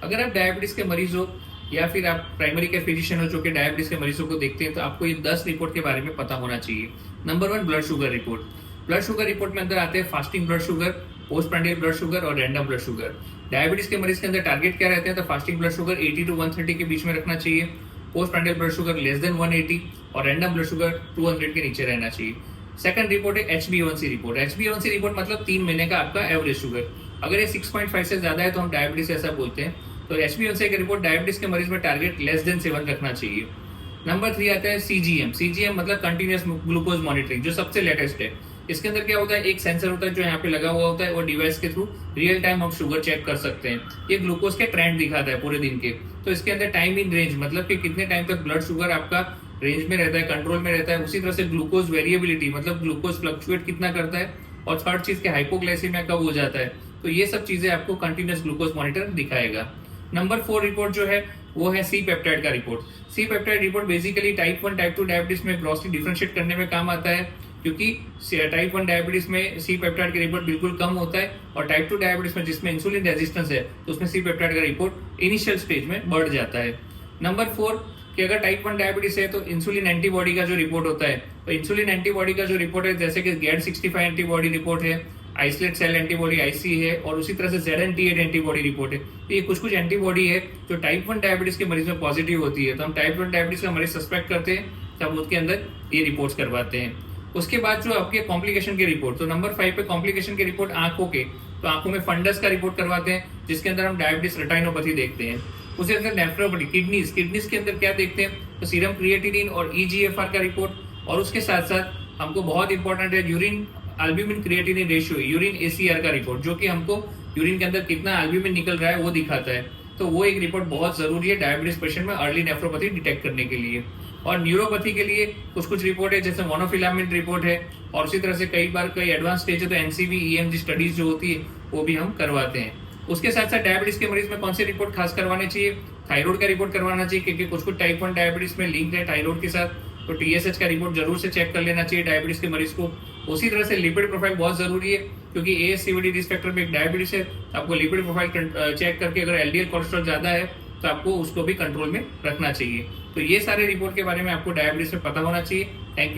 अगर आप डायबिटीज के मरीज हो या फिर आप प्राइमरी केयर फिजिशियन हो जो कि डायबिटीज के मरीजों को देखते हैं, तो आपको ये 10 रिपोर्ट के बारे में पता होना चाहिए। Number 1, blood sugar report. Blood sugar report में अंदर आते हैं fasting blood sugar, post prandial blood sugar और रैंडम ब्लड शुगर। डायबिटीज के मरीज के अंदर टारगेट क्या रहते हैं? तो फास्टिंग ब्लड शुगर 80 to 130 के बीच में रखना चाहिए, post prandial blood sugar less than 180 और रैंडम ब्लड शुगर 200 के नीचे रहना चाहिए। सेकंड रिपोर्ट है HbA1c रिपोर्ट। HbA1c रिपोर्ट मतलब 3 महीने का आपका एवरेज शुगर। अगर ये 6.5 से ज्यादा है तो हम डायबिटीज ऐसा बोलते हैं। तो HbA1c की रिपोर्ट डायबिटीज के मरीज में टारगेट लेस देन 7 रखना चाहिए। नंबर 3 आता है CGM। CGM मतलब कंटिन्यूअस ग्लूकोज मॉनिटरिंग, जो सबसे लेटेस्ट है। इसके अंदर क्या होता है? एक सेंसर होता है जो यहाँ पे लगा हुआ होता है, और डिवाइस के थ्रू रियल टाइम हम शुगर चेक कर सकते हैं। ये ग्लूकोज के ट्रेंड दिखाता है पूरे दिन के। तो इसके अंदर टाइम इन रेंज मतलब कि कितने टाइम तक ब्लड शुगर आपका रेंज में रहता है, कंट्रोल में रहता है। उसी तरह से ग्लूकोज वेरिएबिलिटी मतलब ग्लूकोज फ्लक्चुएट कितना करता है, और थर्ड चीज के हाइपोग्लाइसीमिया कब हो जाता है। तो ये सब चीजें आपको कंटिन्यूस ग्लूकोज मॉनिटर दिखाएगा। नंबर 4 रिपोर्ट जो है वो है सी पेप्टाइड का report. C peptide report basically type 1 type 2 diabetes में ग्रॉसली डिफरेंशिएट करने में काम आता है, क्योंकि टाइप 1 डायबिटीज में सी पेप्टाइड का रिपोर्ट बिल्कुल कम होता है, और टाइप 2 डायबिटीज में जिसमें इंसुलिन रेजिस्टेंस है तो उसमें सी पेप्टाइड का रिपोर्ट इनिशियल स्टेज में बढ़ जाता है। नंबर 4 कि अगर टाइप 1 डायबिटीज है तो इंसुलिन एंटीबॉडी का जो रिपोर्ट होता है, तो इंसुलिन एंटीबॉडी का जो रिपोर्ट है जैसे कि GAD65 एंटीबॉडी रिपोर्ट है, आइसोलेट सेल एंटीबॉडी IC है, और उसी तरह से ZNT8 एंटीबॉडी रिपोर्ट है। तो ये कुछ एंटीबॉडी है जो टाइप 1 डायबिटीज के मरीज में पॉजिटिव होती है। तो हम टाइप 1 डायबिटीज का मरीज सस्पेक्ट करते हैं तब उसके अंदर ये रिपोर्ट्स करवाते हैं। उसके बाद जो आपके कॉम्प्लिकेशन की रिपोर्ट, तो नंबर 5 पे कॉम्प्लिकेशन की रिपोर्ट आंखों के, तो आंखों में फंडस का रिपोर्ट करवाते हैं जिसके अंदर हम डायबिटीज रेटाइनोपैथी देखते हैं। उसी तरह नेफ्रोपैथी, किडनीज के अंदर क्या देखते हैं? तो सीरम क्रिएटिनिन और EGFR का रिपोर्ट, और उसके साथ साथ हमको बहुत इंपॉर्टेंट है urine albumin creatinine ratio, urine ACR का रिपोर्ट, जो कि हमको यूरिन के अंदर कितना एल्ब्यूमिन निकल रहा है वो दिखाता है। तो वो एक रिपोर्ट बहुत जरूरी है डायबिटीज पेशेंट में अर्ली नेफ्रोपैथी डिटेक्ट करने के लिए। और न्यूरोपैथी के लिए कुछ रिपोर्ट है जैसे मोनोफिलामेंट रिपोर्ट है, और उसी तरह से कई बार कई एडवांस स्टेज है तो NCV EMG स्टडीज जो होती है वो भी हम करवाते हैं। उसके साथ साथ डायबिटीज के मरीज में कौन सी रिपोर्ट खास करवानी चाहिए? थायराइड का रिपोर्ट करवाना चाहिए, क्योंकि कुछ टाइप 1 डायबिटीज में लिंक है थायराइड के साथ। तो TSH का रिपोर्ट जरूर से चेक कर लेना चाहिए डायबिटीज के मरीज को। उसी तरह से लिपिड प्रोफाइल बहुत जरूरी है, क्योंकि ASCVD रिस्क फैक्टर में एक डायबिटीज है, तो आपको लिपिड प्रोफाइल चेक करके अगर LDL कोलेस्ट्रॉल ज्यादा है तो आपको उसको भी कंट्रोल में रखना चाहिए। तो ये सारे रिपोर्ट के बारे में आपको डायबिटीज में पता होना चाहिए। Thank you.